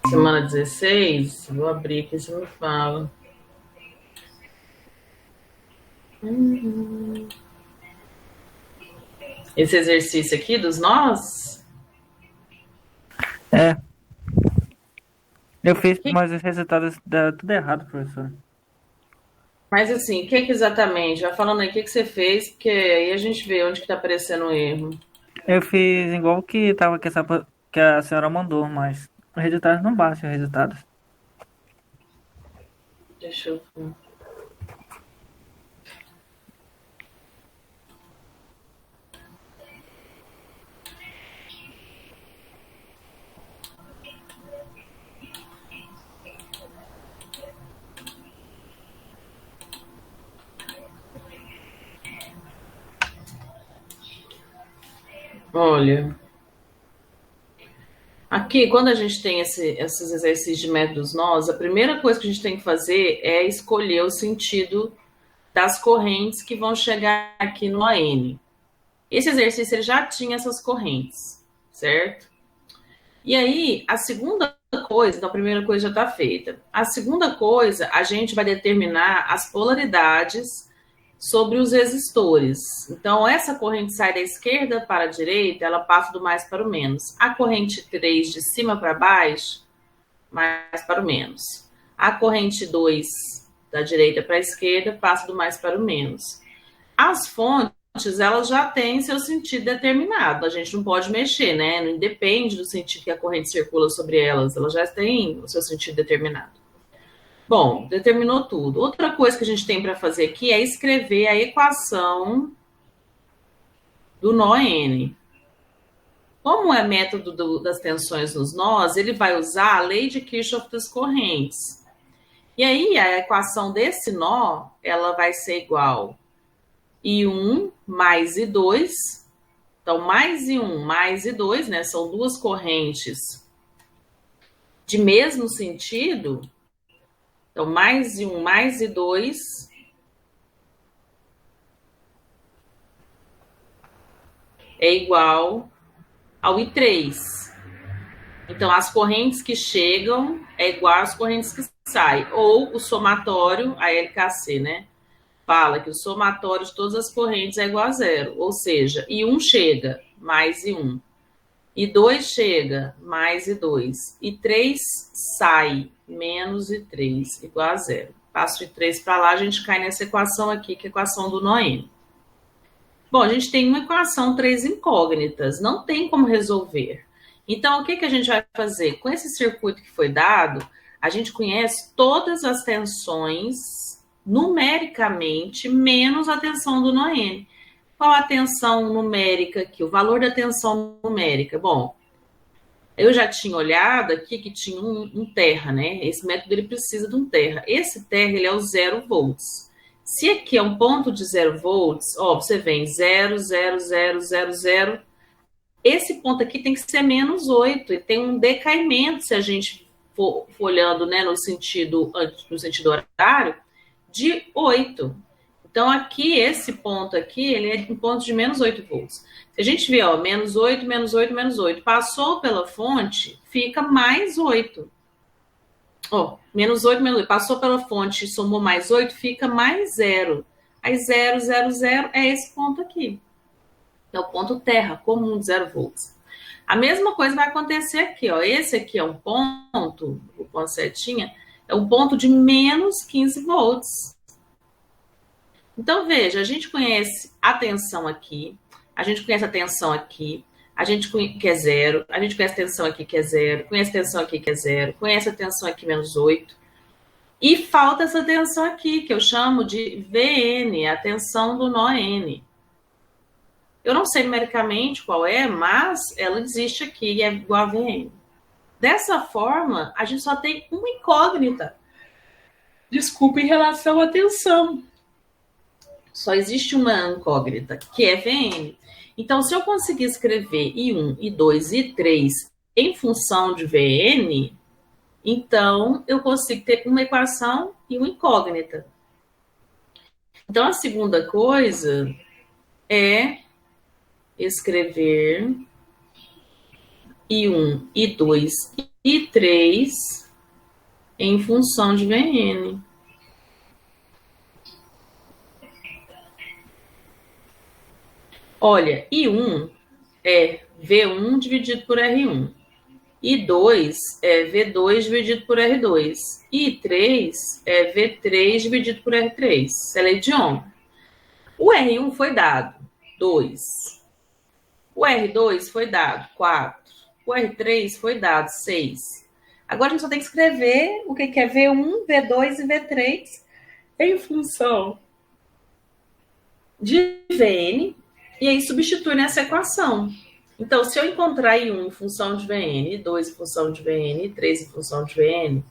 Semana 16, vou abrir aqui, você me fala. Esse exercício aqui dos nós, É, eu fiz, que, mas os resultados deram tudo errado, professor. mas assim, o que exatamente? Já falando aí, o que você fez, porque aí a gente vê onde que tá aparecendo o erro. Eu fiz igual que tava que a senhora mandou, mas os resultados não baixam os resultados. Deixa eu ver. Olha, aqui, quando a gente tem esses exercícios de métodos nós, a primeira coisa que a gente tem que fazer é escolher o sentido das correntes que vão chegar aqui no AN. Esse exercício ele já tinha essas correntes, certo? E aí, a segunda coisa, então a primeira coisa já está feita. A segunda coisa, a gente vai determinar as polaridades sobre os resistores. Então, essa corrente sai da esquerda para a direita, ela passa do mais para o menos. A corrente 3 de cima para baixo, mais para o menos. A corrente 2 da direita para a esquerda passa do mais para o menos. As fontes, elas já têm seu sentido determinado, a gente não pode mexer, né? Não depende do sentido que a corrente circula sobre elas já têm o seu sentido determinado. Bom, determinou tudo. Outra coisa que a gente tem para fazer aqui é escrever a equação do nó N. Como é método das tensões nos nós, ele vai usar a lei de Kirchhoff das correntes. E aí, a equação desse nó, ela vai ser igual I1 mais I2. Então, mais I1 mais I2, né? São duas correntes de mesmo sentido. Então, mais I1 mais I2 é igual ao I3. Então, as correntes que chegam é igual às correntes que saem. Ou o somatório, a LKC, né? Fala que o somatório de todas as correntes é igual a zero. Ou seja, I1 chega, mais I1. I2 chega, mais I2. I3 sai, menos I3, igual a zero. Passo I3 para lá, a gente cai nessa equação aqui, que é a equação do nó N. Bom, a gente tem uma equação, três incógnitas, não tem como resolver. Então, o que a gente vai fazer? Com esse circuito que foi dado, a gente conhece todas as tensões numericamente, menos a tensão do nó N. Qual a tensão numérica aqui? O valor da tensão numérica? Bom, eu já tinha olhado aqui que tinha um terra, né? Esse método ele precisa de um terra. Esse terra ele é o 0 volts. Se aqui é um ponto de 0 volts, ó, você vem 0, 0, 0, 0, 0. Esse ponto aqui tem que ser -8 e tem um decaimento, se a gente for olhando, né, no sentido horário, de 8. Então, aqui, esse ponto aqui, ele é um ponto de -8 volts. Se a gente vê, ó, -8, -8, -8, passou pela fonte, fica mais 8. Ó, -8, -8, passou pela fonte, somou mais 8, fica mais 0. Aí 0, 0, 0 é esse ponto aqui. É o ponto terra, comum de 0 volts. A mesma coisa vai acontecer aqui, ó. Esse aqui é um ponto, o ponto setinha, é um ponto de -15 volts. Então, veja, a gente conhece a tensão aqui, a gente conhece a tensão aqui, a gente que é zero, a gente conhece a tensão aqui que é zero, conhece a tensão aqui que é zero, conhece a tensão aqui -8. E falta essa tensão aqui, que eu chamo de VN, a tensão do nó N. Eu não sei numericamente qual é, mas ela existe aqui e é igual a VN. Dessa forma, a gente só tem uma incógnita. Desculpa, em relação à tensão. Só existe uma incógnita, que é VN. Então, se eu conseguir escrever I1, I2 e I3 em função de VN, então eu consigo ter uma equação e uma incógnita. Então, a segunda coisa é escrever I1, I2, I3 em função de Vn. Olha, I1 é V1 dividido por R1. I2 é V2 dividido por R2. I3 é V3 dividido por R3. Essa é a lei de Ohm. O R1 foi dado 2. O R2 foi dado 4. O R3 foi dado 6. Agora a gente só tem que escrever o que é V1, V2 e V3 em função de Vn, e aí substitui nessa equação. Então, se eu encontrar I1 em função de Vn, I2 em função de Vn, I3 em função de Vn,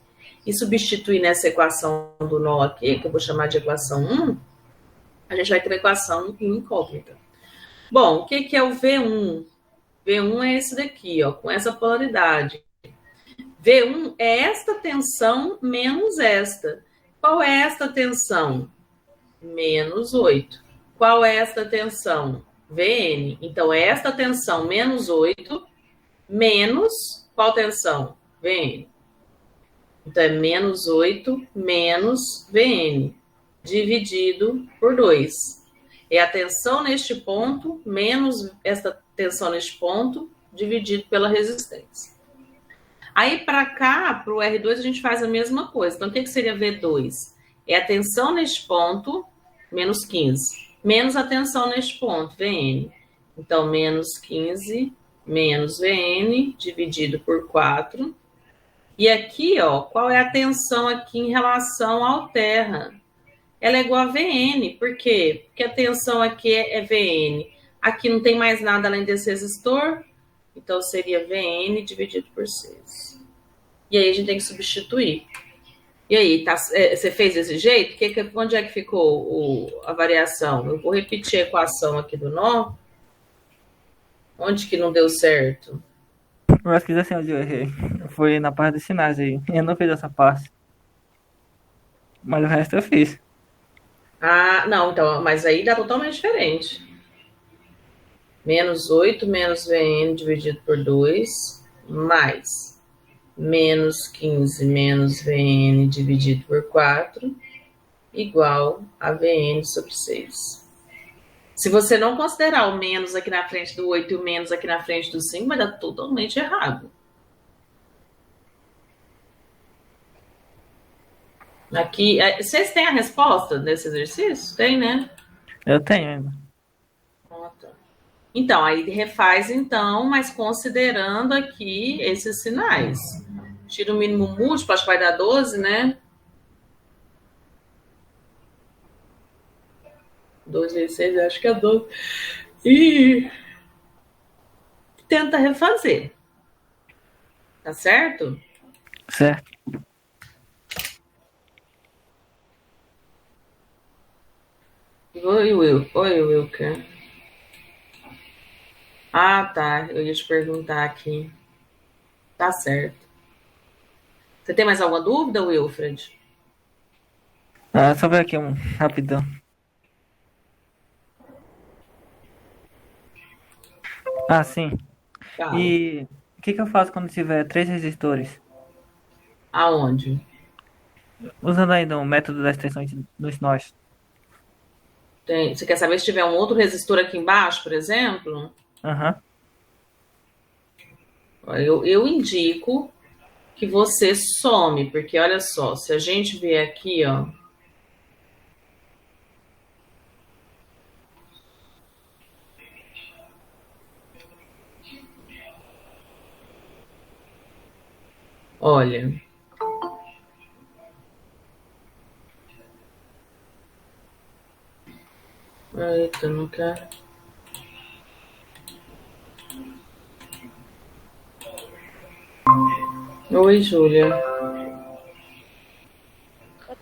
e substituir nessa equação do nó aqui, que eu vou chamar de equação 1, a gente vai ter uma equação incógnita. Bom, o que é o V1? V1 é esse daqui, ó, com essa polaridade. V1 é esta tensão menos esta. Qual é esta tensão? Menos 8. Qual é esta tensão? Vn. Então, é esta tensão menos 8 menos qual tensão? Vn. Então, é menos 8 menos Vn, dividido por 2. É a tensão neste ponto menos esta tensão neste ponto, dividido pela resistência. Aí, para cá, para o R2, a gente faz a mesma coisa. Então, o que seria V2? É a tensão neste ponto, menos 15, menos a tensão neste ponto, Vn. Então, menos 15 menos Vn, dividido por 4. E aqui, ó, qual é a tensão aqui em relação ao terra? Ela é igual a Vn. Por quê? Porque a tensão aqui é Vn. Aqui não tem mais nada além desse resistor. Então, seria Vn dividido por 6. E aí, a gente tem que substituir. E aí, tá, você fez desse jeito? Onde é que ficou a variação? Eu vou repetir a equação aqui do nó. Onde que não deu certo? Eu acho que assim onde eu errei. Foi na parte dos sinais aí. Eu não fiz essa parte. Mas o resto eu fiz. Ah, não, então, mas aí dá totalmente diferente. Menos 8 menos Vn dividido por 2, mais menos 15 menos Vn dividido por 4, igual a Vn sobre 6. Se você não considerar o menos aqui na frente do 8 e o menos aqui na frente do 5, vai dar totalmente errado. Aqui, vocês têm a resposta desse exercício? Tem, né? Eu tenho ainda. Então, aí refaz então, mas considerando aqui esses sinais. Tira o mínimo múltiplo, acho que vai dar 12, né? 2 vezes 6, acho que é 12. E tenta refazer. Tá certo? Certo. Oi, Wilker. Ah, tá. Eu ia te perguntar aqui. Tá certo. Você tem mais alguma dúvida, Wilfred? Só ver aqui rapidão. Sim. Tá. E o que eu faço quando tiver 3 resistores? Aonde? Usando ainda o método das tensões dos nós. Você quer saber se tiver um outro resistor aqui embaixo, por exemplo? Aham. Eu indico que você some, porque olha só, se a gente ver aqui, ó. Olha. Eita, não quero. Oi, Júlia.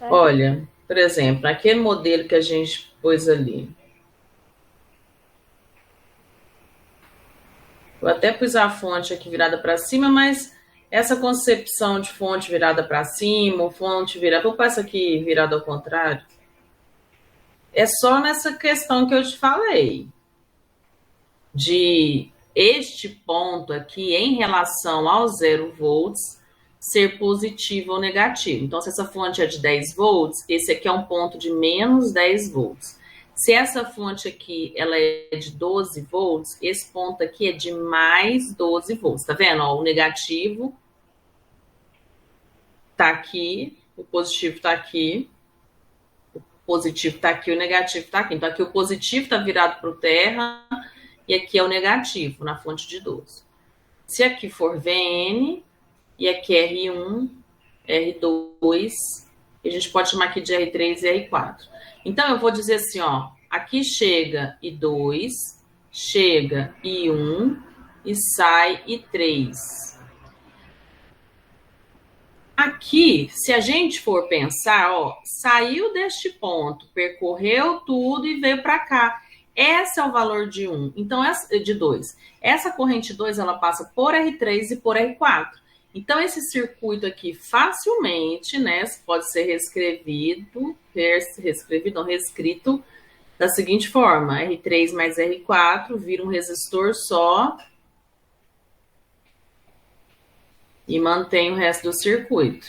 Olha, por exemplo, aquele modelo que a gente pôs ali. Eu até pus a fonte aqui virada para cima, mas essa concepção de fonte virada para cima, fonte virada... Vou passar aqui virada ao contrário. É só nessa questão que eu te falei. De este ponto aqui, em relação ao 0 volts, ser positivo ou negativo. Então, se essa fonte é de 10 volts, esse aqui é um ponto de menos 10 volts. Se essa fonte aqui ela é de 12 volts, esse ponto aqui é de mais 12 volts. Tá vendo? Ó, o negativo tá aqui, o positivo tá aqui, o positivo tá aqui, o negativo tá aqui. Então, aqui o positivo tá virado para o terra e aqui é o negativo, na fonte de 12. Se aqui for VN, e aqui é R1, R2, e a gente pode chamar aqui de R3 e R4. Então, eu vou dizer assim, ó, aqui chega I2, chega I1 e sai I3. Aqui, se a gente for pensar, ó, saiu deste ponto, percorreu tudo e veio para cá. Esse é o valor de 1, então de 2. Essa corrente 2, ela passa por R3 e por R4. Então, esse circuito aqui facilmente, né, pode ser reescrito da seguinte forma: R3 mais R4 vira um resistor só e mantém o resto do circuito.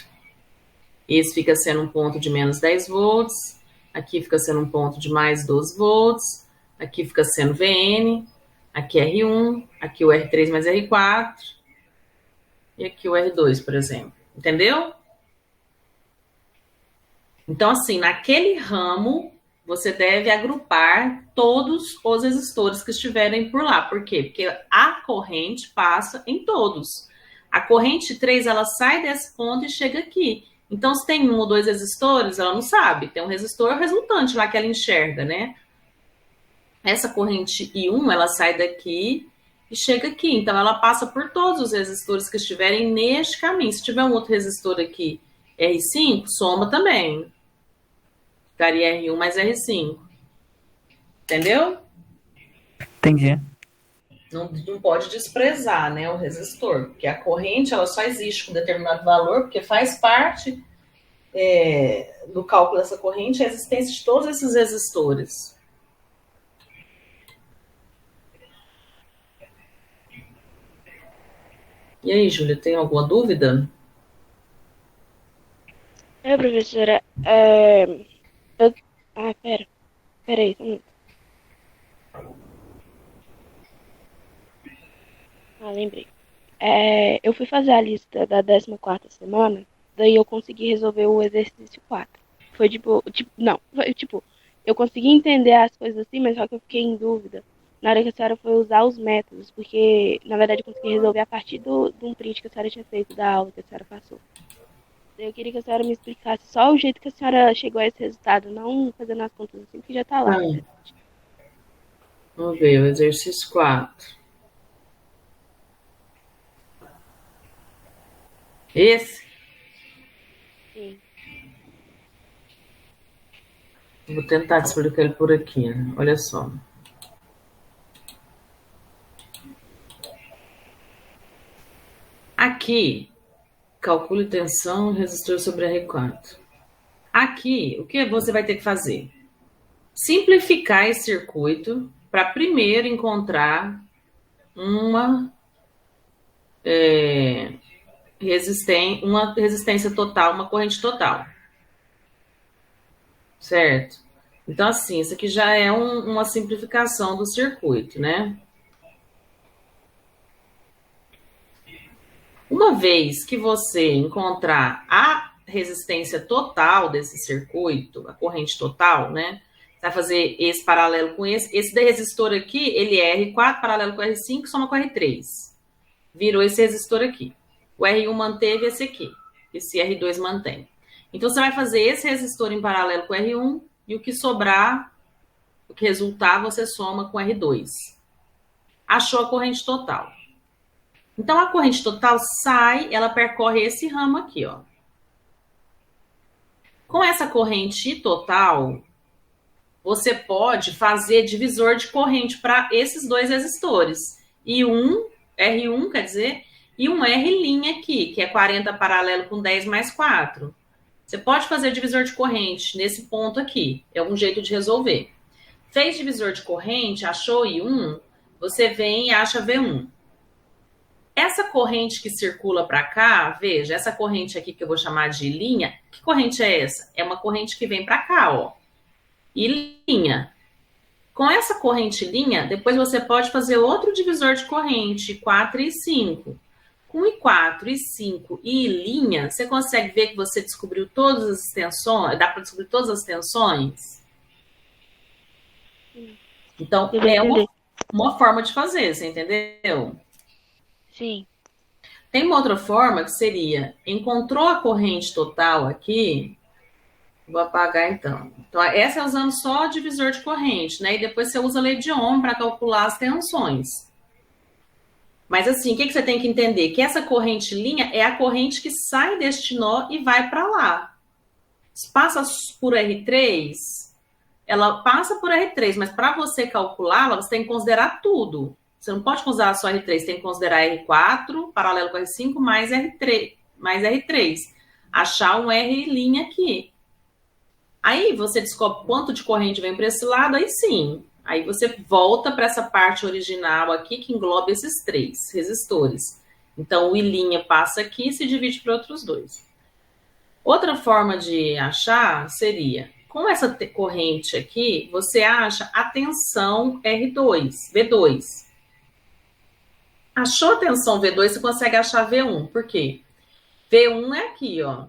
Esse fica sendo um ponto de menos 10 volts, aqui fica sendo um ponto de mais 12 volts, aqui fica sendo VN, aqui R1, aqui o R3 mais R4, e aqui o R2, por exemplo. Entendeu? Então, assim, naquele ramo, você deve agrupar todos os resistores que estiverem por lá. Por quê? Porque a corrente passa em todos. A corrente 3, ela sai desse ponto e chega aqui. Então, se tem 1 ou 2 resistores, ela não sabe. Tem um resistor resultante lá que ela enxerga, né? Essa corrente I1, ela sai daqui e chega aqui. Então, ela passa por todos os resistores que estiverem neste caminho. Se tiver um outro resistor aqui, R5, soma também. Ficaria R1 mais R5. Entendeu? Entendi. Não pode desprezar, né, o resistor. Porque a corrente, ela só existe com determinado valor, porque faz parte do cálculo dessa corrente a existência de todos esses resistores. E aí, Júlia, tem alguma dúvida? Professora, peraí. Lembrei. Eu fui fazer a lista da 14ª semana, daí eu consegui resolver o exercício 4. Foi eu consegui entender as coisas assim, mas só que eu fiquei em dúvida na hora que a senhora foi usar os métodos, porque, na verdade, eu consegui resolver a partir de um print que a senhora tinha feito da aula que a senhora passou. Eu queria que a senhora me explicasse só o jeito que a senhora chegou a esse resultado, não fazendo as contas assim, que já tá lá. Vamos ver, o exercício 4. Esse? Sim. Vou tentar te explicar ele por aqui, né? Olha só. Aqui, calcule tensão resistor sobre R4. Aqui, o que você vai ter que fazer? Simplificar esse circuito para primeiro encontrar uma resistência total, uma corrente total. Certo? Então, assim, isso aqui já é uma simplificação do circuito, né? Uma vez que você encontrar a resistência total desse circuito, a corrente total, né? Você vai fazer esse paralelo com esse. Esse resistor aqui, ele é R4 paralelo com R5, soma com R3. Virou esse resistor aqui. O R1 manteve esse aqui. Esse R2 mantém. Então, você vai fazer esse resistor em paralelo com R1 e o que sobrar, o que resultar, você soma com R2. Achou a corrente total. Então, a corrente total sai, ela percorre esse ramo aqui, ó. Com essa corrente total, você pode fazer divisor de corrente para esses dois resistores. E R1, quer dizer, e um R' aqui, que é 40 paralelo com 10 mais 4. Você pode fazer divisor de corrente nesse ponto aqui. É um jeito de resolver. Fez divisor de corrente, achou I1, você vem e acha V1. Essa corrente que circula para cá, veja, essa corrente aqui que eu vou chamar de linha, que corrente é essa? É uma corrente que vem para cá, ó. E linha. Com essa corrente linha, depois você pode fazer outro divisor de corrente, 4 e 5. Com I4 e 5 e linha, você consegue ver que você descobriu todas as tensões? Dá para descobrir todas as tensões? Então, é uma forma de fazer, você entendeu? Sim. Tem uma outra forma que seria, encontrou a corrente total aqui, vou apagar então. Então, essa é usando só divisor de corrente, né? E depois você usa a lei de Ohm para calcular as tensões. Mas assim, o que você tem que entender? Que essa corrente linha é a corrente que sai deste nó e vai para lá. Se passa por R3, ela passa por R3, mas para você calculá-la, você tem que considerar tudo. Você não pode considerar só R3, tem que considerar R4, paralelo com R5, mais R3. Achar um R' aqui. Aí você descobre quanto de corrente vem para esse lado, aí sim. Aí você volta para essa parte original aqui, que engloba esses 3 resistores. Então, o I' passa aqui e se divide para outros 2. Outra forma de achar seria, com essa corrente aqui, você acha a tensão R2, V2. Achou a tensão V2, você consegue achar V1. Por quê? V1 é aqui, ó.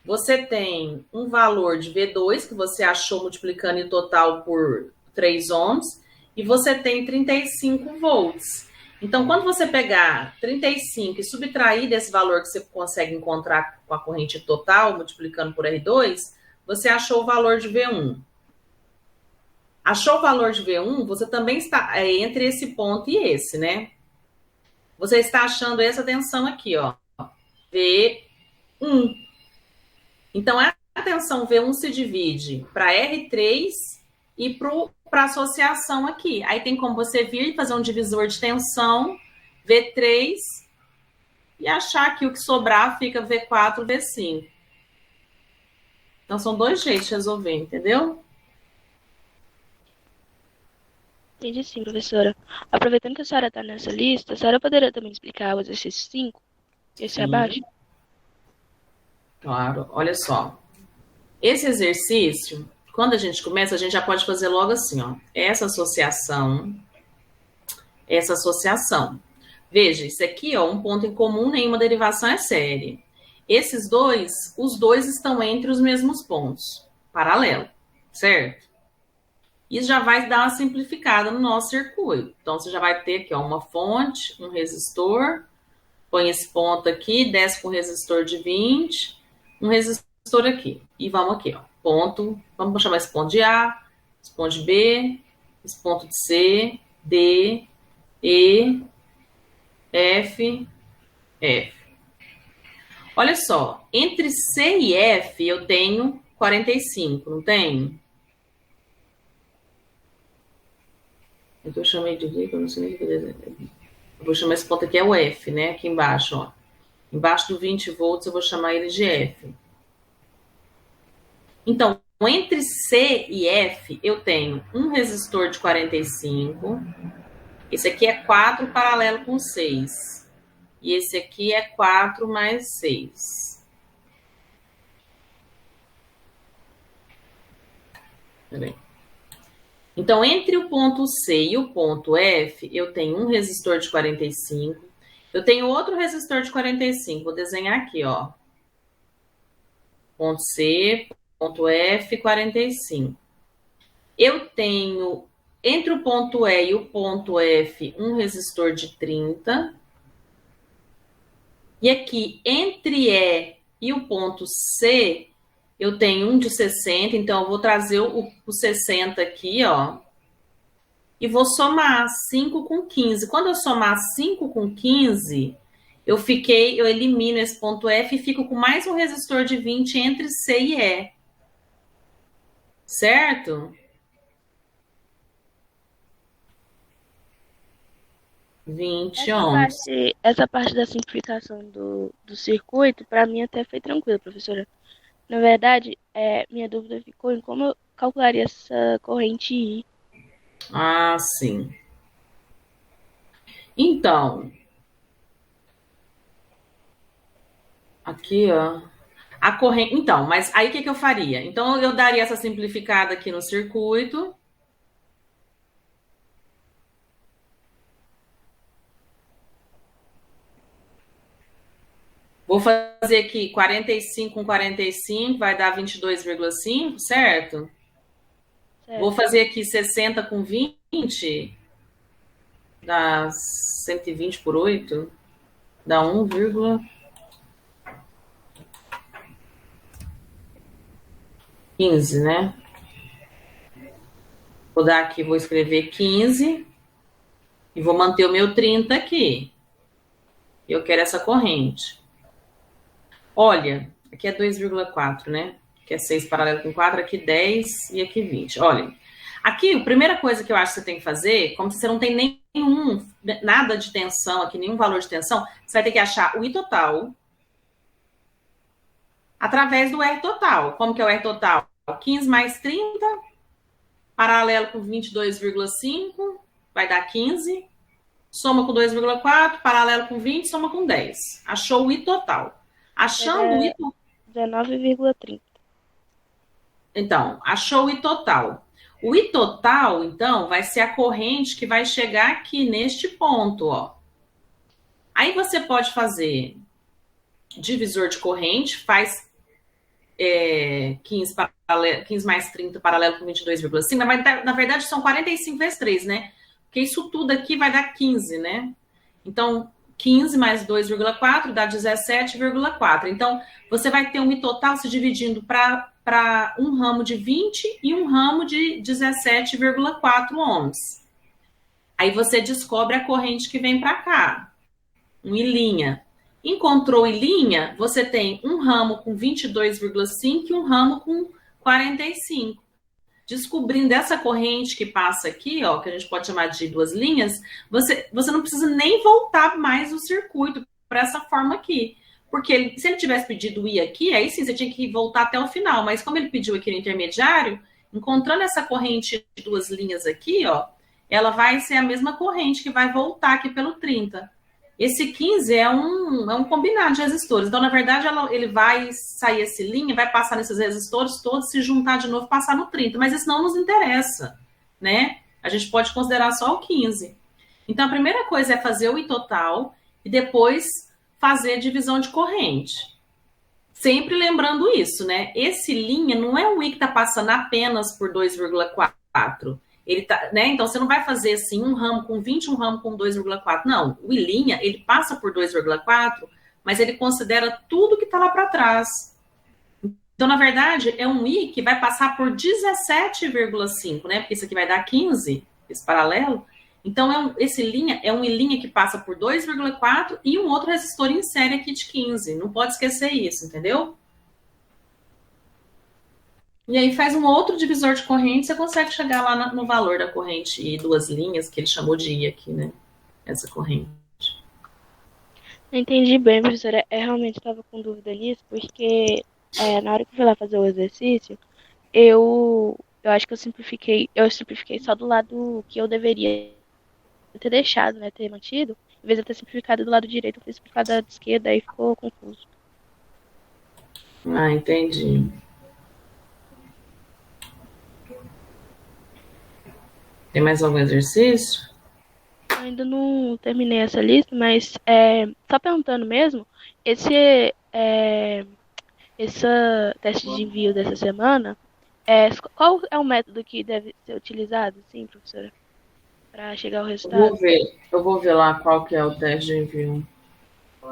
Você tem um valor de V2 que você achou multiplicando em total por 3 ohms e você tem 35 volts. Então, quando você pegar 35 e subtrair desse valor que você consegue encontrar com a corrente total, multiplicando por R2, você achou o valor de V1. Achou o valor de V1, você também está entre esse ponto e esse, né? Você está achando essa tensão aqui, ó. V1. Então, a tensão V1 se divide para R3 e para a associação aqui. Aí tem como você vir e fazer um divisor de tensão, V3, e achar que o que sobrar fica V4, V5. Então, são 2 jeitos de resolver, entendeu? Entendi sim, professora. Aproveitando que a senhora está nessa lista, a senhora poderia também explicar o exercício 5? Esse abaixo? Claro, olha só. Esse exercício, quando a gente começa, a gente já pode fazer logo assim, ó. Essa associação. Veja, isso aqui, ó, um ponto em comum, nenhuma derivação é série. Esses dois, os dois estão entre os mesmos pontos, paralelo, certo? Isso já vai dar uma simplificada no nosso circuito. Então, você já vai ter aqui, ó, uma fonte, um resistor, põe esse ponto aqui, desce com o resistor de 20, um resistor aqui. E vamos aqui, ó, ponto, vamos chamar esse ponto de A, esse ponto de B, esse ponto de C, D, E, F, F. Olha só, entre C e F eu tenho 45, não tenho? Então eu chamei de aqui, eu não sei nem o que eu vou chamar esse ponto aqui, é o F, né? Aqui embaixo, ó. Embaixo do 20 volts eu vou chamar ele de F. Então, entre C e F eu tenho um resistor de 45. Esse aqui é 4 paralelo com 6. E esse aqui é 4 mais 6. Peraí. Então, entre o ponto C e o ponto F, eu tenho um resistor de 45. Eu tenho outro resistor de 45. Vou desenhar aqui, ó. Ponto C, ponto F, 45. Eu tenho, entre o ponto E e o ponto F, um resistor de 30. E aqui, entre E e o ponto C, eu tenho um de 60, então eu vou trazer o 60 aqui, ó. E vou somar 5 com 15. Quando eu somar 5 com 15, eu elimino esse ponto F e fico com mais um resistor de 20 entre C e E. Certo? 20 ohms. Essa parte da simplificação do circuito, para mim até foi tranquila, professora. Na verdade, minha dúvida ficou em como eu calcularia essa corrente I. Ah, sim. Então, aqui, ó. A corrente. Então, mas aí o que eu faria? Então, eu daria essa simplificada aqui no circuito. Vou fazer aqui 45 com 45, vai dar 22,5, certo? Vou Certo. fazer aqui 60 com 20, dá 120 por 8, dá 1,15, né? Vou dar aqui, vou escrever 15 e vou manter o meu 30 aqui. Eu quero essa corrente. Olha, aqui é 2,4, né? Aqui é 6 paralelo com 4, aqui 10 e aqui 20. Olha, aqui a primeira coisa que eu acho que você tem que fazer, como você não tem nenhum, nada de tensão aqui, nenhum valor de tensão, você vai ter que achar o I total através do R total. Como que é o R total? 15 mais 30, paralelo com 22,5, vai dar 15. Soma com 2,4, paralelo com 20, soma com 10. Achou o I total. Achando o I total. 19,30. Então, achou o I total. O I total, então, vai ser a corrente que vai chegar aqui neste ponto, ó. Aí você pode fazer divisor de corrente, faz 15 mais 30 paralelo com 22,5, mas na verdade são 45 vezes 3, né? Porque isso tudo aqui vai dar 15, né? Então, 15 mais 2,4 dá 17,4. Então, você vai ter um I total se dividindo para um ramo de 20 e um ramo de 17,4 ohms. Aí você descobre a corrente que vem para cá, um I'. Encontrou I', você tem um ramo com 22,5 e um ramo com 45. Descobrindo essa corrente que passa aqui, ó, que a gente pode chamar de duas linhas, você não precisa nem voltar mais o circuito para essa forma aqui. Porque se ele tivesse pedido o I aqui, aí sim você tinha que voltar até o final. Mas como ele pediu aqui no intermediário, encontrando essa corrente de duas linhas aqui, ó, ela vai ser a mesma corrente que vai voltar aqui pelo 30. Esse 15 é um combinado de resistores. Então, na verdade, ele vai sair esse linha, vai passar nesses resistores todos, se juntar de novo, passar no 30. Mas isso não nos interessa, né? A gente pode considerar só o 15. Então, a primeira coisa é fazer o I total e depois fazer a divisão de corrente. Sempre lembrando isso, né? Esse linha não é um I que está passando apenas por 2,4. Ele tá, né? Então você não vai fazer assim um ramo com 20, um ramo com 2,4. Não, o I', ele passa por 2,4, mas ele considera tudo que está lá para trás. Então, na verdade, é um I que vai passar por 17,5, né? Porque isso aqui vai dar 15, esse paralelo. Então, esse linha é um I' que passa por 2,4 e um outro resistor em série aqui de 15. Não pode esquecer isso, entendeu? E aí faz um outro divisor de corrente, você consegue chegar lá no valor da corrente e duas linhas, que ele chamou de I aqui, né? Essa corrente. Não entendi bem, professora. Eu realmente estava com dúvida nisso, porque na hora que eu fui lá fazer o exercício, eu acho que eu simplifiquei só do lado que eu deveria ter deixado, né? Ter mantido. Em vez de eu ter simplificado do lado direito, eu fui simplificado do lado esquerdo, aí ficou confuso. Ah, entendi. Tem mais algum exercício? Eu ainda não terminei essa lista, mas só perguntando mesmo, esse teste de envio dessa semana, qual é o método que deve ser utilizado, sim, professora, para chegar ao resultado? Eu vou ver lá qual que é o teste de envio.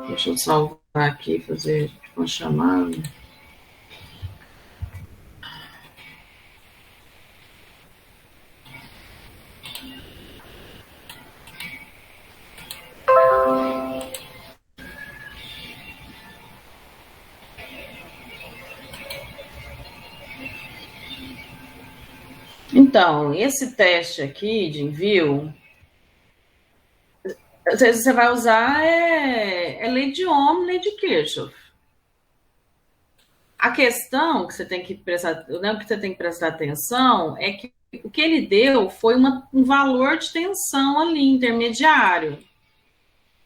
Deixa eu salvar aqui, fazer uma chamada. Então, esse teste aqui de envio, você vai usar lei de Ohm, lei de Kirchhoff. A questão que você tem que prestar, né, que você tem que prestar atenção é que o que ele deu foi um valor de tensão ali, intermediário.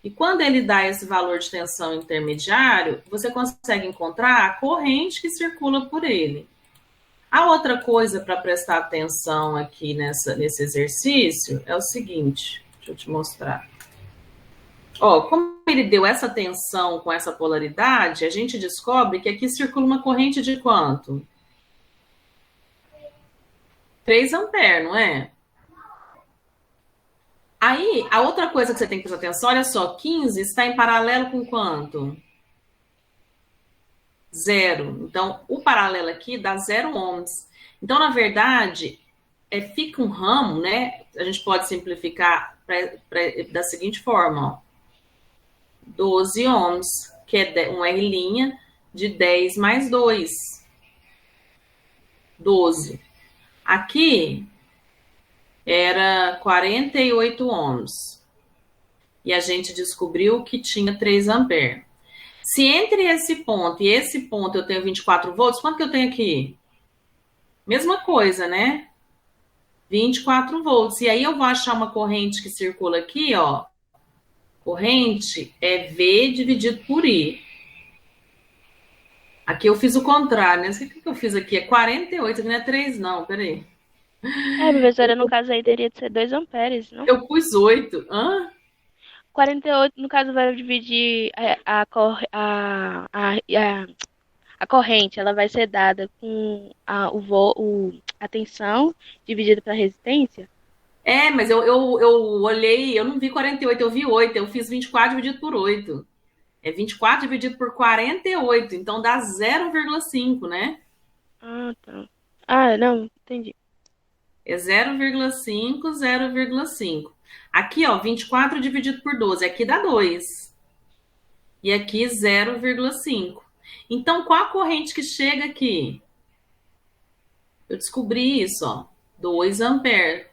E quando ele dá esse valor de tensão intermediário, você consegue encontrar a corrente que circula por ele. A outra coisa para prestar atenção aqui nesse exercício é o seguinte, deixa eu te mostrar. Ó, como ele deu essa tensão com essa polaridade, a gente descobre que aqui circula uma corrente de quanto? 3 amperes, não é? Aí, a outra coisa que você tem que prestar atenção, olha só, 15 está em paralelo com quanto? 0. Então, o paralelo aqui dá 0 ohms. Então, na verdade, fica um ramo, né? A gente pode simplificar da seguinte forma, ó. 12 ohms, que é um R' de 10 mais 2. 12. Aqui era 48 ohms. E a gente descobriu que tinha 3 amperes. Se entre esse ponto e esse ponto eu tenho 24 volts, quanto que eu tenho aqui? Mesma coisa, né? 24 volts. E aí eu vou achar uma corrente que circula aqui, ó. Corrente é V dividido por I. Aqui eu fiz o contrário, né? O que eu fiz aqui? É 48, aqui não é 3 não, peraí. Professora, no caso aí teria de ser 2 amperes, não? Eu pus 8. Hã? 48, no caso, vai dividir a corrente, ela vai ser dada com a tensão dividida pela resistência? Mas eu olhei, eu não vi 48, eu vi 8. Eu fiz 24 dividido por 8. É 24 dividido por 48, então dá 0,5, né? Ah, tá. Ah, não, entendi. É 0,5, 0,5. Aqui, ó, 24 dividido por 12, aqui dá 2. E aqui 0,5. Então, qual a corrente que chega aqui? Eu descobri isso, ó, 2 amperes.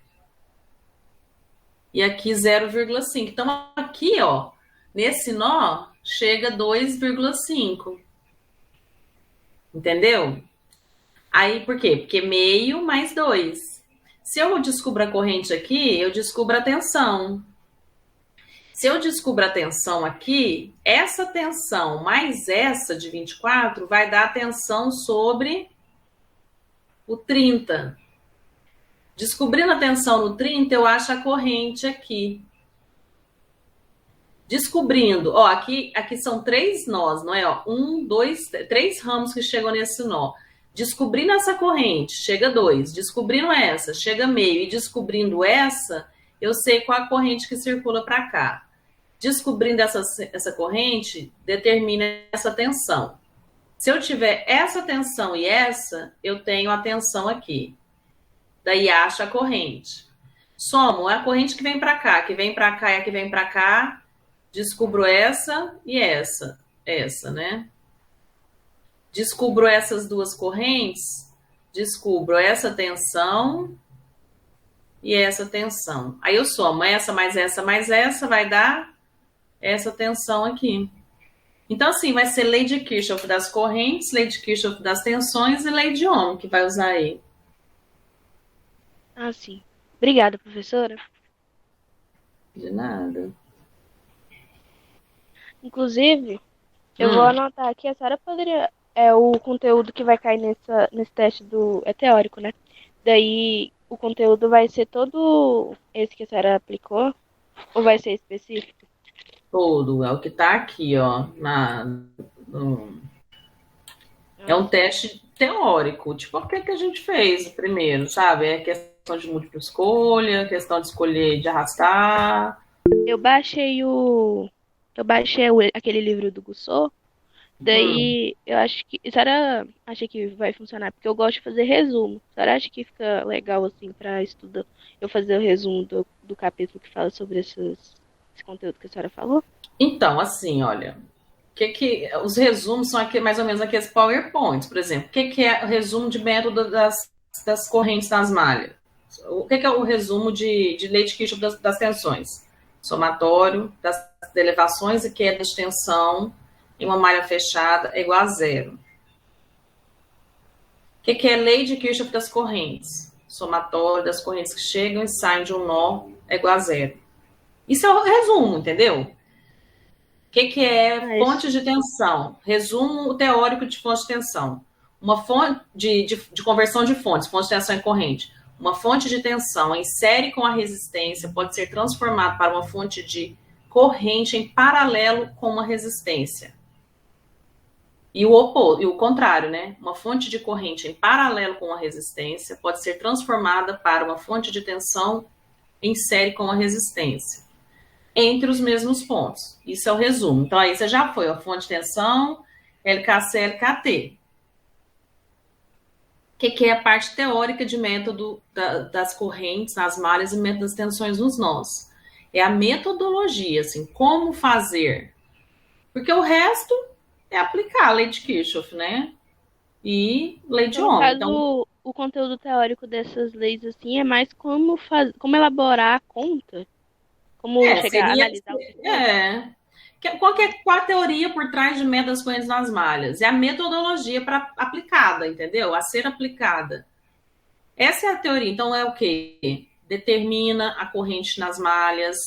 E aqui 0,5. Então, aqui, ó, nesse nó, chega 2,5. Entendeu? Aí, por quê? Porque meio mais 2. Se eu descubro a corrente aqui, eu descubro a tensão. Se eu descubro a tensão aqui, essa tensão mais essa de 24 vai dar a tensão sobre o 30. Descobrindo a tensão no 30, eu acho a corrente aqui. Descobrindo, ó, aqui são 3 nós, não é? Ó, 1, 2, 3 ramos que chegam nesse nó. Descobrindo essa corrente, chega 2. Descobrindo essa, chega meio. E descobrindo essa, eu sei qual a corrente que circula para cá. Descobrindo essa corrente, determina essa tensão. Se eu tiver essa tensão e essa, eu tenho a tensão aqui. Daí acho a corrente. Somo a corrente que vem para cá, que vem para cá e a que vem para cá. Descubro essa e essa, né? Descubro essas duas correntes, descubro essa tensão e essa tensão. Aí eu somo essa mais essa mais essa, vai dar essa tensão aqui. Então, assim, vai ser lei de Kirchhoff das correntes, lei de Kirchhoff das tensões e lei de Ohm que vai usar aí. Ah, sim. Obrigada, professora. De nada. Inclusive, eu vou anotar aqui, a senhora poderia... o conteúdo que vai cair nesse teste é teórico, né? Daí, o conteúdo vai ser todo esse que a senhora aplicou? Ou vai ser específico? Todo, é o que tá aqui, ó. É um teste teórico, tipo aquele que a gente fez primeiro, sabe? É questão de múltipla escolha, questão de escolher de arrastar. Eu baixei aquele livro do Gussô. Daí, eu acho que... A senhora acha que vai funcionar? Porque eu gosto de fazer resumo. A senhora acha que fica legal, assim, pra estudar? Eu fazer o resumo do capítulo que fala sobre esse conteúdo que a senhora falou? Então, assim, olha... os resumos são aqui, mais ou menos aqueles PowerPoints, por exemplo. O que é o resumo de método das correntes nas malhas? O que é o resumo de lei de Kirchhoff das tensões? Somatório das elevações e queda de tensão em uma malha fechada é igual a 0. O que é lei de Kirchhoff das correntes? somatório das correntes que chegam e saem de um nó é igual a zero. Isso é o resumo, entendeu? O que é fonte de tensão? Resumo teórico de fonte de tensão. Uma fonte de conversão de fontes, fonte de tensão em corrente. Uma fonte de tensão em série com a resistência pode ser transformada para uma fonte de corrente em paralelo com uma resistência. E o contrário, né? Uma fonte de corrente em paralelo com a resistência pode ser transformada para uma fonte de tensão em série com a resistência, entre os mesmos pontos. Isso é o resumo. Então, aí você já foi, a fonte de tensão, LKC, LKT. O que é a parte teórica de método das correntes nas malhas e método das tensões nos nós? É a metodologia, assim, como fazer. Porque o resto é aplicar a lei de Kirchhoff, né? E lei de Ohm. Então, o conteúdo teórico dessas leis, assim, é mais como elaborar a conta? Como chegar a analisar o qual é a teoria por trás de método das correntes nas malhas? É a metodologia aplicada, entendeu? A ser aplicada. Essa é a teoria. Então, é o quê? Determina a corrente nas malhas,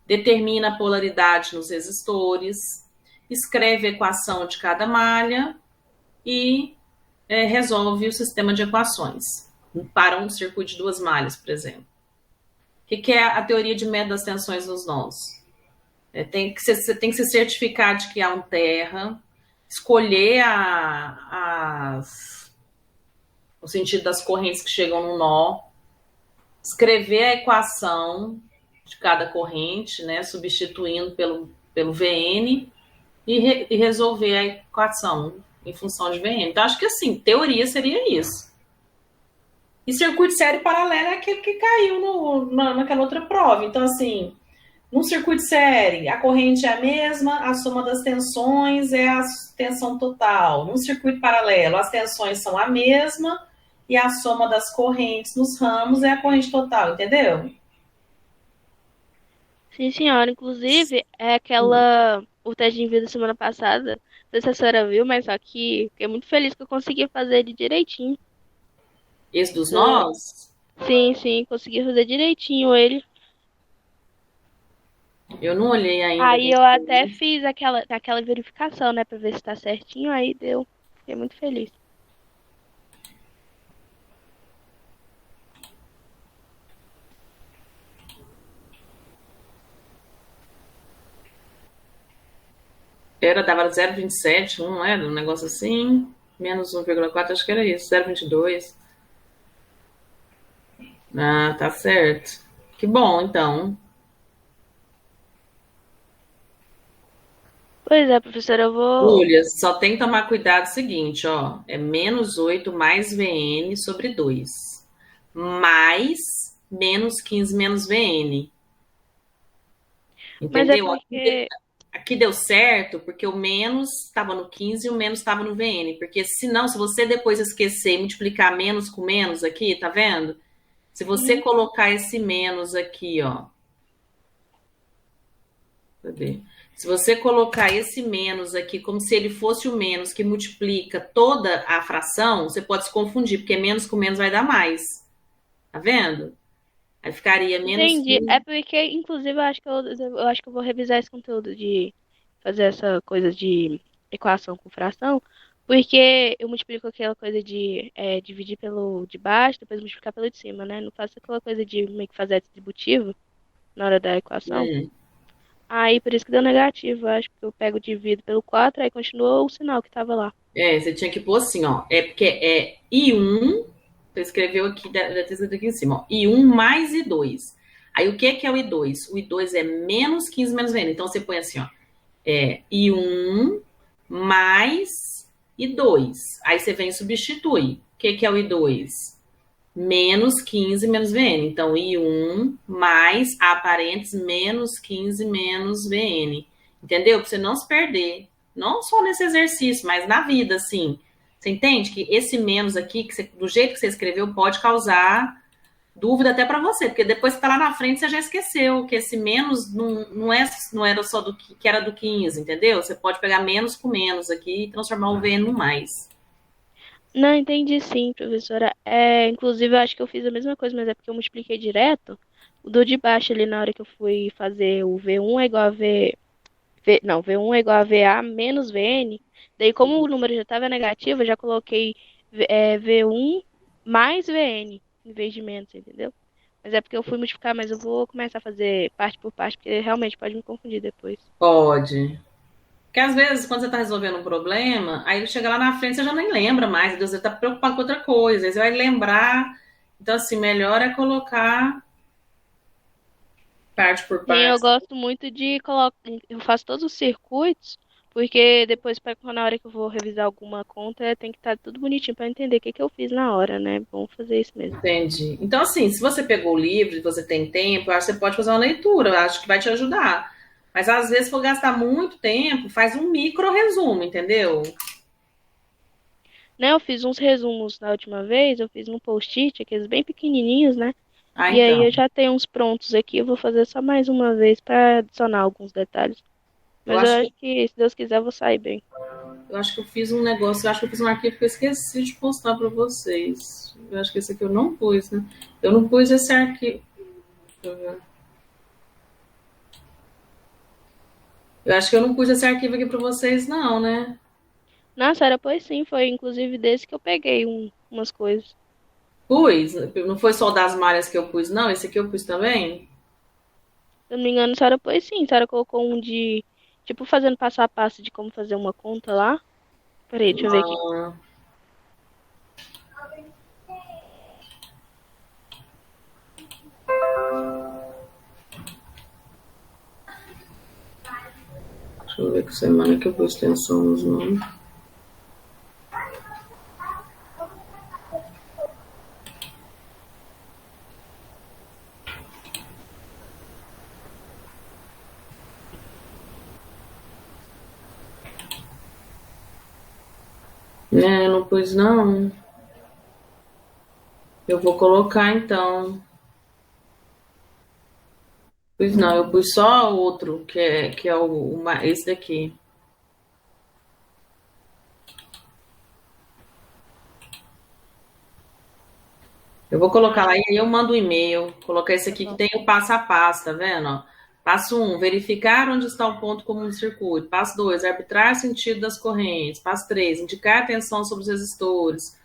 determina a polaridade nos resistores, escreve a equação de cada malha e resolve o sistema de equações para um circuito de duas malhas, por exemplo. O que é a teoria de método das tensões nos nós? Você tem que se certificar de que há um terra, escolher o sentido das correntes que chegam no nó, escrever a equação de cada corrente, né, substituindo pelo VN e resolver a equação em função de VN. Então, acho que, assim, teoria seria isso. E circuito de série paralelo é aquele que caiu naquela outra prova. Então, assim, num circuito de série, a corrente é a mesma, a soma das tensões é a tensão total. Num circuito paralelo, as tensões são a mesma e a soma das correntes nos ramos é a corrente total, entendeu? Sim, senhora. Inclusive, o teste de envio da semana passada, não sei se a senhora viu, mas só que fiquei muito feliz que eu consegui fazer ele direitinho. Esse dos nós? Sim, consegui fazer direitinho ele. Eu não olhei ainda. Aí eu até fiz aquela verificação, né, pra ver se tá certinho, aí deu. Fiquei muito feliz. Dava 0,27, não era? Um negócio assim. Menos 1,4, acho que era isso. 0,22. Ah, tá certo. Que bom, então. Pois é, professora, eu vou... Júlia, só tem que tomar cuidado o seguinte, ó. É menos 8 mais VN sobre 2. Mais menos 15 menos VN. Entendeu? Mas é porque... Aqui deu certo porque o menos estava no 15 e o menos estava no VN. Porque senão, se você depois esquecer e multiplicar menos com menos aqui, tá vendo? Se você colocar esse menos aqui, ó. Cadê? Se você colocar esse menos aqui como se ele fosse o menos que multiplica toda a fração, você pode se confundir, porque menos com menos vai dar mais. Tá vendo? Aí ficaria menos... Entendi. 15. É porque, inclusive, eu acho que eu vou revisar esse conteúdo de fazer essa coisa de equação com fração, porque eu multiplico aquela coisa de dividir pelo de baixo, depois multiplicar pelo de cima, né? Não faço aquela coisa de meio que fazer distributivo na hora da equação. Aí, por isso que deu negativo, acho que eu pego divido pelo 4, aí continua o sinal que tava lá. Você tinha que pôr assim, ó. É porque é I1, você escreveu aqui, deve ter escrito aqui em cima, ó. I1 mais I2. Aí, o que é o I2? O I2 é menos 15 menos VN. Então, você põe assim, ó. I1 mais I2. Aí, você vem e substitui. O que é o I2? Menos 15 menos VN. Então, I1 mais, parênteses, menos 15 menos VN. Entendeu? Pra você não se perder. Não só nesse exercício, mas na vida, assim. Você entende que esse menos aqui, do jeito que você escreveu, pode causar dúvida até para você. Porque depois que tá lá na frente, você já esqueceu que esse menos não era só que era do 15, entendeu? Você pode pegar menos com menos aqui e transformar o VN no mais. Não, entendi sim, professora. Inclusive, eu acho que eu fiz a mesma coisa, mas é porque eu multipliquei direto. O do de baixo ali, na hora que eu fui fazer o V1 é igual a não, V1 é igual a VA menos VN. Daí, como o número já estava negativo, eu já coloquei V1 mais VN, em vez de menos, entendeu? Mas é porque eu fui multiplicar, mas eu vou começar a fazer parte por parte, porque realmente pode me confundir depois. Pode. Porque às vezes, quando você está resolvendo um problema, aí ele chega lá na frente, você já nem lembra mais, Deus, você está preocupado com outra coisa, aí você vai lembrar. Então, assim, melhor é colocar parte por Sim, eu parte. gosto muito de colocar. Eu faço todos os circuitos, porque depois, na hora que eu vou revisar alguma conta, tem que estar tudo bonitinho para entender o que que eu fiz na hora, né? Bom fazer isso mesmo. Entendi. Então, assim, se você pegou o livro e você tem tempo, eu acho que você pode fazer uma leitura, eu acho que vai te ajudar. Mas às vezes, se for gastar muito tempo, faz um micro resumo, entendeu? Né, eu fiz uns resumos na última vez, eu fiz num post-it, aqueles bem pequenininhos, né? Ah, E aí então. eu já tenho uns prontos aqui, eu vou fazer só mais uma vez para adicionar alguns detalhes. Eu Mas eu acho acho que, que, se Deus quiser, eu vou sair bem. eu acho que eu fiz um negócio, eu acho que eu fiz um arquivo que eu esqueci de postar para vocês. Eu acho que esse aqui eu não pus, né? Eu não pus esse arquivo. Deixa eu ver. Eu acho que eu não pus esse arquivo aqui para vocês, não, né? Nossa, era pois sim, foi inclusive desse que eu peguei umas coisas. Pus. Não foi só das malhas que eu pus, não. Esse aqui eu pus também. Se eu não me engano, a senhora pôs sim. A senhora colocou um de, tipo, fazendo passo a passo de como fazer uma conta lá. Peraí, deixa eu ver aqui. Ah, deixa eu ver que semana que eu pus extensão nos nomes. É, não pus não. Eu vou colocar então. Pus não, eu pus só outro, que é esse daqui. Eu vou colocar lá e aí eu mando um e-mail. Colocar esse Tá aqui que bom. tem o passo a passo, tá vendo? Ó? Passo um, verificar onde está o ponto comum do circuito. Passo 2, arbitrar sentido das correntes. Passo 3, indicar a tensão sobre os resistores.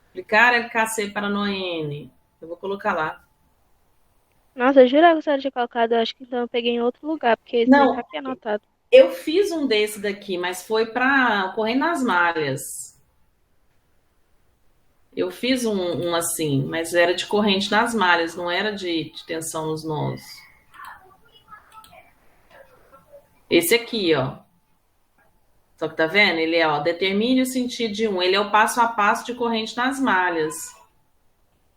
Aplicar LKC para no N. Eu vou colocar lá. Nossa, eu jurava que a senhora tinha colocado. Eu acho que então eu peguei em outro lugar, porque esse nem tá Não, aqui anotado. eu fiz um desse daqui, mas foi para correr nas malhas. Eu fiz um assim, mas era de corrente nas malhas, não era de tensão nos nós. Esse aqui, ó. Só que tá vendo? Ele é, ó, determine o sentido de um. Ele é o passo a passo de corrente nas malhas.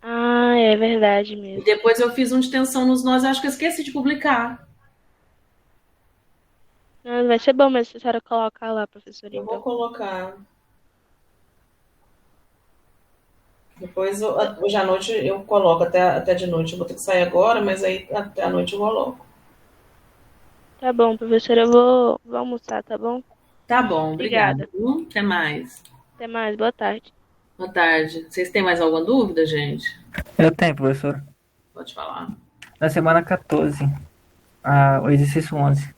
Ah, é verdade E mesmo. depois eu fiz um de tensão nos nós, acho que eu esqueci de publicar. Não, vai ser bom, mas se a senhora colocar lá, professora, Eu vou então. colocar. Depois, hoje à noite eu coloco, até de noite. Eu vou ter que sair agora, mas aí até a noite eu coloco. Tá bom, professora, eu vou almoçar, tá bom? Tá bom, obrigada. Obrigada. Até mais. Até mais, boa tarde. Boa tarde. Vocês têm mais alguma dúvida, gente? Eu tenho, professor. Pode falar. Na semana 14, o exercício 11,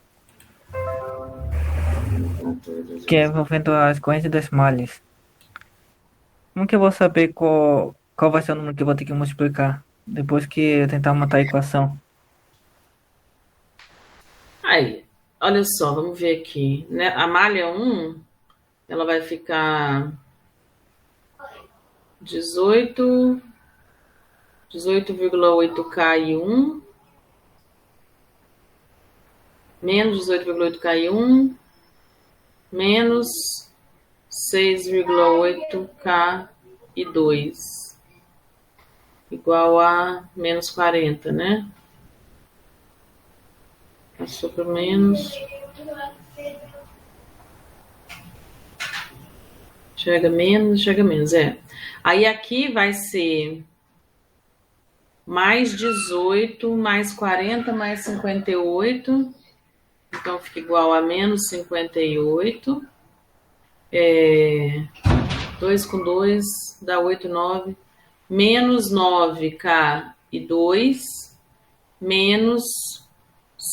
que é envolvendo as correntes das malhas. Como que eu vou saber qual vai ser o número que eu vou ter que multiplicar depois que eu tentar montar a equação? Aí, olha só, vamos ver aqui. Né? A malha um, ela vai ficar 18, 18,8K e 1, menos 18,8K e 1, menos 6,8K e 2, igual a menos 40, né? Passou para menos. Chega menos, é. Aí aqui vai ser mais 18, mais 40, mais 58. Então fica igual a menos 58. 2 com 2 dá 8, 9. Menos 9K e 2. Menos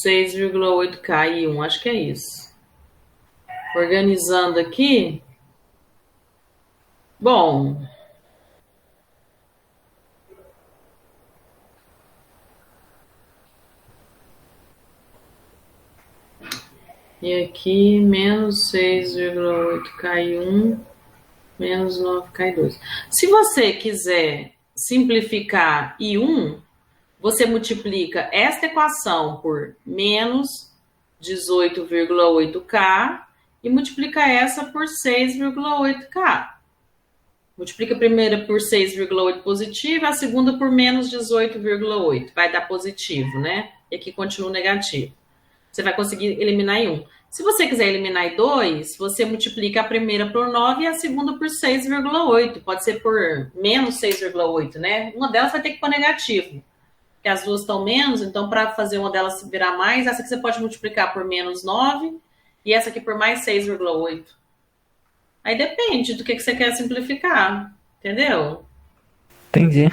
6,8K e 1. Acho que é isso. Organizando aqui. Bom. E aqui, menos 6,8K e 1, menos 9K e 2. Se você quiser simplificar I1, você multiplica esta equação por menos 18,8K e multiplica essa por 6,8K. Multiplica a primeira por 6,8 positivo, a segunda por menos 18,8. Vai dar positivo, né? E aqui continua negativo. Você vai conseguir eliminar em 1. Se você quiser eliminar em 2, você multiplica a primeira por 9 e a segunda por 6,8. Pode ser por menos 6,8, né? Uma delas vai ter que pôr negativo. Porque as duas estão menos, então para fazer uma delas virar mais, essa aqui você pode multiplicar por menos 9 e essa aqui por mais 6,8. Aí depende do que você quer simplificar, entendeu? Entendi.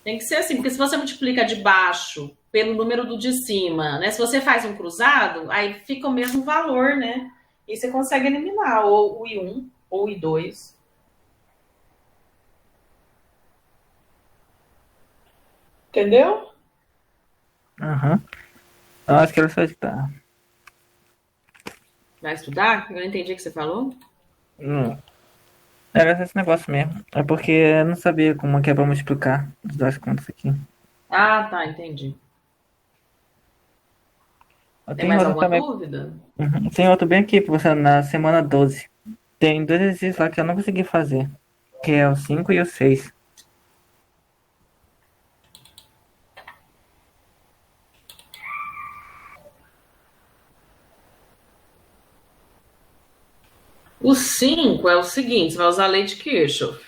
Tem que ser assim, porque se você multiplica de baixo pelo número do de cima, né? Se você faz um cruzado, aí fica o mesmo valor, né? E você consegue eliminar ou o I1 ou o I2. Entendeu? Aham. Eu acho que era só estudar. Vai estudar? Eu não entendi o que você falou. Era esse negócio mesmo. É porque eu não sabia como que é pra multiplicar as duas contas aqui. Ah, tá, entendi. Tem Tem mais outro alguma também. dúvida? Tem outro bem aqui, professor, na semana 12. Tem 2 exercícios lá que eu não consegui fazer. Que é o 5 e o 6. O 5 é o seguinte, você vai usar a lei de Kirchhoff.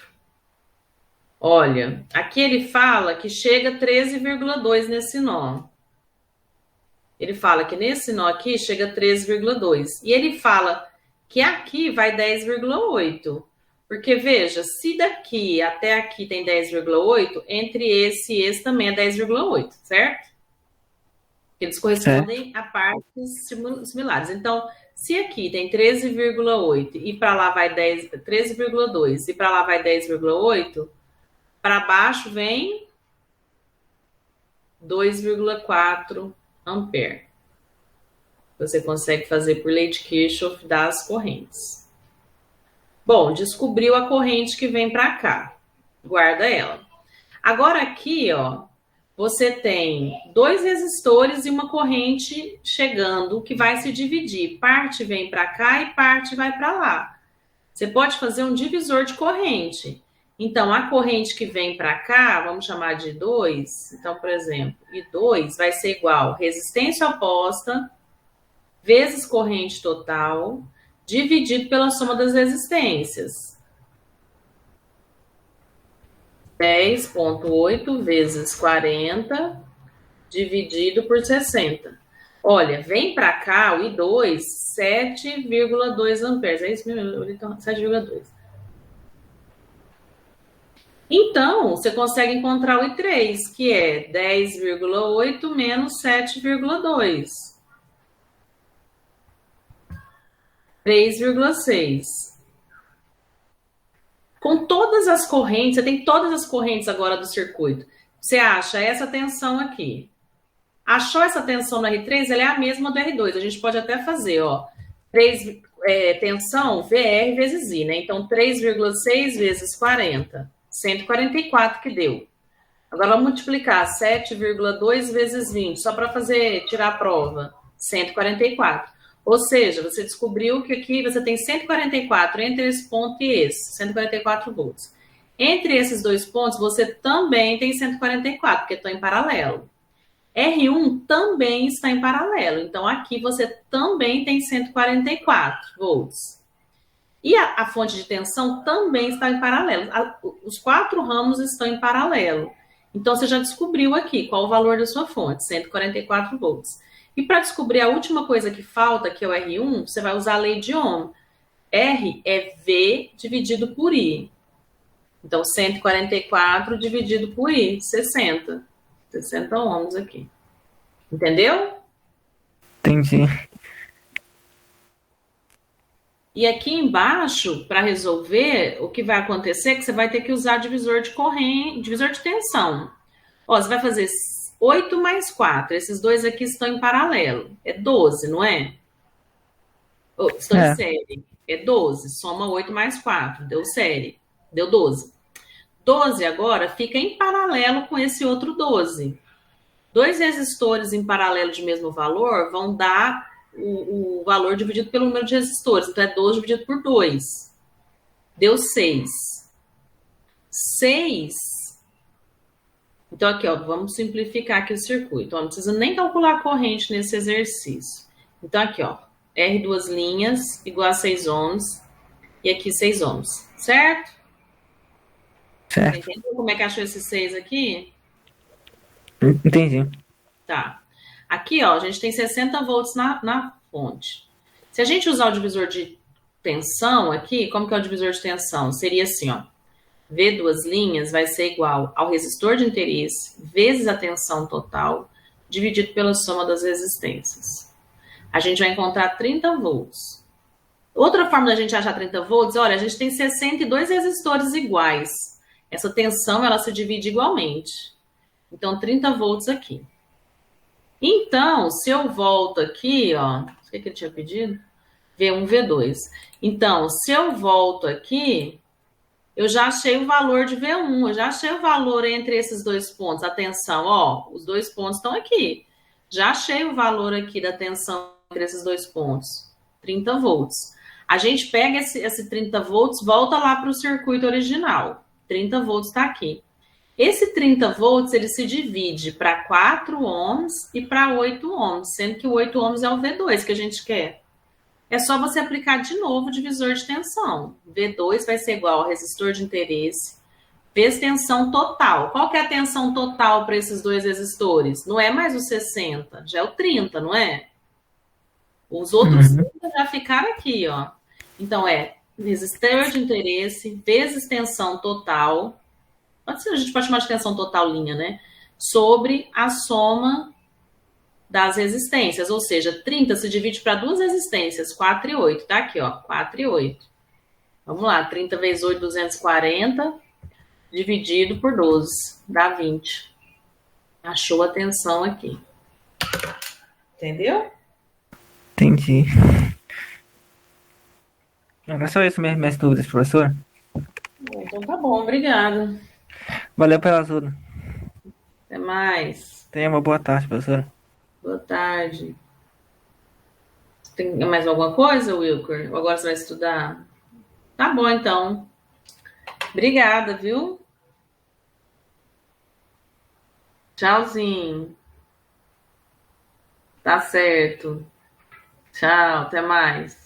Olha, aqui ele fala que chega 13,2 nesse nó. Ele fala que nesse nó aqui chega 13,2. E ele fala que aqui vai 10,8. Porque, veja, se daqui até aqui tem 10,8, entre esse e esse também é 10,8, certo? Eles correspondem a partes similares. Então, se aqui tem 13,8 e para lá vai 13,2 e para lá vai 10,8, para baixo vem 2,4 ampere. Você consegue fazer por lei de Kirchhoff das correntes. Bom, descobriu a corrente que vem para cá. Guarda ela. Agora aqui, ó, você tem 2 resistores e uma corrente chegando que vai se dividir. Parte vem para cá e parte vai para lá. Você pode fazer um divisor de corrente. Então, a corrente que vem para cá, vamos chamar de 2. Então, por exemplo, I2 vai ser igual resistência oposta vezes corrente total, dividido pela soma das resistências. 10,8 vezes 40, dividido por 60. Olha, vem para cá o I2, 7,2 amperes. É isso mesmo? 7,2. Então, você consegue encontrar o I3, que é 10,8 menos 7,2. 3,6. Com todas as correntes, você tem todas as correntes agora do circuito. Você acha essa tensão aqui. Achou essa tensão no R3, ela é a mesma do R2. A gente pode até fazer, ó, tensão VR vezes I, né? Então, 3,6 vezes 40, 144 que deu. Agora, vamos multiplicar 7,2 vezes 20, só para tirar a prova. 144. Ou seja, você descobriu que aqui você tem 144 entre esse ponto e esse, 144 volts. Entre esses dois pontos, você também tem 144, porque estão em paralelo. R1 também está em paralelo, então aqui você também tem 144 volts. E a fonte de tensão também está em paralelo. Os 4 ramos estão em paralelo. Então, você já descobriu aqui qual o valor da sua fonte, 144 volts. E para descobrir a última coisa que falta, que é o R1, você vai usar a lei de Ohm. R é V dividido por I. Então, 144 dividido por I, 60. 60 ohms aqui. Entendeu? Entendi. E aqui embaixo, para resolver, o que vai acontecer é que você vai ter que usar divisor de corrente, divisor de tensão. Ó, você vai fazer 8 mais 4. Esses dois aqui estão em paralelo. É 12, não é? Oh, estão em série. É 12. Soma 8 mais 4. Deu série. Deu 12. 12 agora fica em paralelo com esse outro 12. Dois resistores em paralelo de mesmo valor vão dar o valor dividido pelo número de resistores. Então, é 12 dividido por 2. Deu 6. 6. Então, aqui, ó, vamos simplificar aqui o circuito. Ó, não precisa nem calcular a corrente nesse exercício. Então, aqui, ó, R duas linhas igual a 6 ohms. E aqui 6 ohms. Certo? Certo. Entendeu como é que achou esse 6 aqui? Entendi. Tá. Aqui, ó, a gente tem 60 volts na fonte. Se a gente usar o divisor de tensão aqui, como que é o divisor de tensão? Seria assim, ó. V duas linhas vai ser igual ao resistor de interesse vezes a tensão total, dividido pela soma das resistências. A gente vai encontrar 30 volts. Outra forma da gente achar 30 volts, olha, a gente tem 62 resistores iguais. Essa tensão, ela se divide igualmente. Então, 30 volts aqui. Então, se eu volto aqui, ó, o que ele tinha pedido? V1, V2. Então, se eu volto aqui, eu já achei o valor de V1, eu já achei o valor entre esses dois pontos. A tensão, ó, os dois pontos estão aqui. Já achei o valor aqui da tensão entre esses dois pontos, 30 volts. A gente pega esse 30 volts, volta lá para o circuito original. 30 volts está aqui. Esse 30 volts, ele se divide para 4 ohms e para 8 ohms, sendo que o 8 ohms é o V2 que a gente quer. É só você aplicar de novo o divisor de tensão. V2 vai ser igual ao resistor de interesse vezes tensão total. Qual que é a tensão total para esses dois resistores? Não é mais o 60, já é o 30, não é? Os outros 30 já ficaram aqui, ó. Então, é resistor de interesse vezes tensão total. A gente pode chamar de tensão total linha, né? Sobre a soma das resistências, ou seja, 30 se divide para duas resistências, 4 e 8, tá aqui, ó, 4 e 8. Vamos lá, 30 vezes 8, 240, dividido por 12, dá 20. Achou a tensão aqui. Entendeu? Entendi. Era só isso mesmo, minhas dúvidas, professor. Então tá bom, obrigada. Valeu pela ajuda. Até mais. Tenha uma boa tarde, professor. Boa tarde. Tem mais alguma coisa, Wilker? Ou agora você vai estudar? Tá bom, então. Obrigada, viu? Tchauzinho. Tá certo. Tchau, até mais.